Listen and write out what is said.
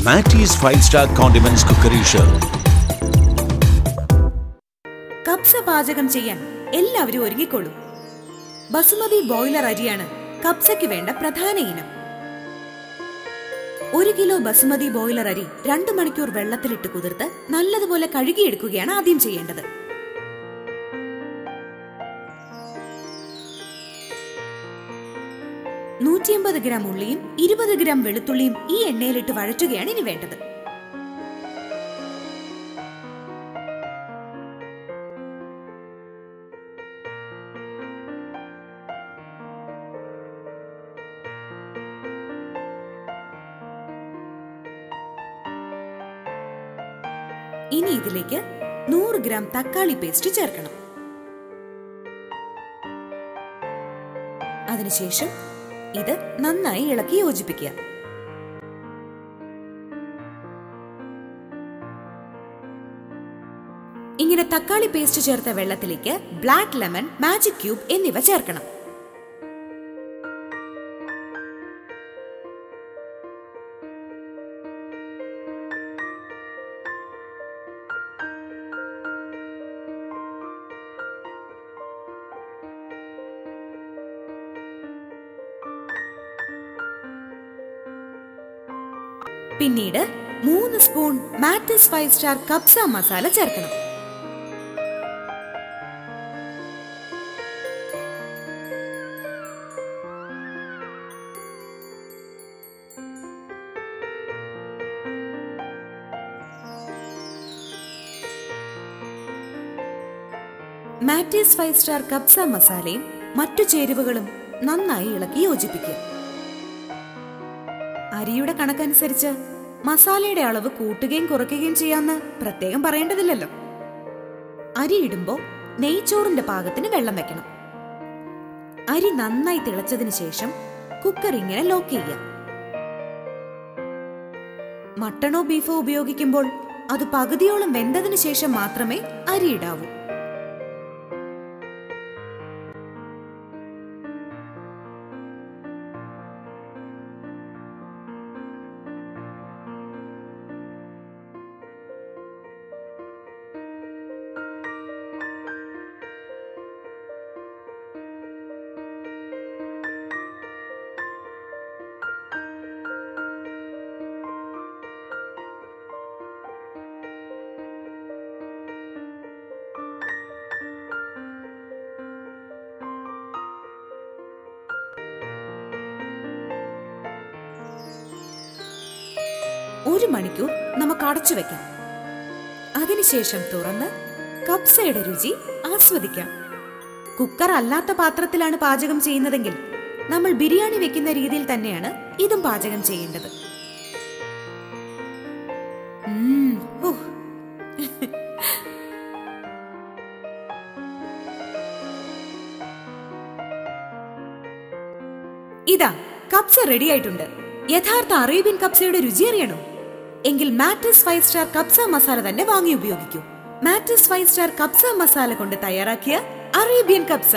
Matty's 5-star condiments cookery show. കബ്സ പാചകം ചെയ്യാൻ എല്ലാവരും ഒരുങ്ങിക്കൊള്ളൂ. ബസുമതി ബോയിലർ അരിയാണ് കബ്സയ്ക്ക് വേണ്ട പ്രധാന ഇനം. 1 കിലോ ബസുമതി ബോയിലർ അരി 2 മണിക്കൂർ വെള്ളത്തിലിട്ട് കുതിർത്ത് നല്ലതുപോലെ കഴുകിയെടുക്കുകയാണ് ആദ്യം ചെയ്യേണ്ടത്. $150 ഗ്രാം ഉള്ളിയും 20 ഗ്രാം വെളുത്തുള്ളിയും ഈ എണ്ണയിലിട്ട് വഴറ്റുകയാണ് ഇനി വേണ്ടത്. ഇനി ഇതിലേക്ക് 100 ഗ്രാം തക്കാളി പേസ്റ്റ് ചേർക്കണം. അതിനുശേഷം ഇത് നന്നായി ഇളക്കി യോജിപ്പിക്കുക. ഇങ്ങനെ തക്കാളി പേസ്റ്റ് ചേർത്ത വെള്ളത്തിലേക്ക് ബ്ലാക്ക് ലെമൺ, മാജിക് ക്യൂബ് എന്നിവ ചേർക്കണം. പിന്നീട് 3 സ്പൂൺ മാറ്റിസ് 5-സ്റ്റാർ കബ്സ മസാല ചേർക്കണം. മാറ്റിസ് 5-സ്റ്റാർ കബ്സ മസാലയും മറ്റു ചേരുവകളും നന്നായി ഇളക്കി യോജിപ്പിക്കുക. അരിയുടെ കണക്കനുസരിച്ച് മസാലയുടെ അളവ് കൂട്ടുകയും കുറയ്ക്കുകയും ചെയ്യാമെന്ന് പ്രത്യേകം പറയേണ്ടതില്ലല്ലോ. അരി ഇടുമ്പോൾ നെയ്ച്ചോറിന്റെ പാകത്തിന് വെള്ളം വെക്കണം. അരി നന്നായി തിളച്ചതിന് ശേഷം കുക്കർ ഇങ്ങനെ ലോക്ക് ചെയ്യുക. മട്ടണോ ബീഫോ ഉപയോഗിക്കുമ്പോൾ അത് പകുതിയോളം വെന്തതിന് ശേഷം മാത്രമേ അരി ഇടാവൂ. ഒരു മണിക്കൂർ നമുക്ക് അടച്ചു വെക്കാം. അതിനുശേഷം തുറന്ന് കബ്സയുടെ രുചി ആസ്വദിക്കാം. കുക്കർ അല്ലാത്ത പാത്രത്തിലാണ് പാചകം ചെയ്യുന്നതെങ്കിൽ നമ്മൾ ബിരിയാണി വെക്കുന്ന രീതിയിൽ തന്നെയാണ് ഇതും പാചകം ചെയ്യേണ്ടത്. ഇതാ കബ്സ റെഡി ആയിട്ടുണ്ട്. യഥാർത്ഥ അറേബ്യൻ കബ്സയുടെ രുചി അറിയണോ? എങ്കിൽ മാറ്റിസ് 5-സ്റ്റാർ കബ്സ മസാല തന്നെ വാങ്ങി ഉപയോഗിക്കൂ. മാറ്റിസ് 5-സ്റ്റാർ കബ്സ മസാല കൊണ്ട് തയ്യാറാക്കിയ അറേബ്യൻ കബ്സ.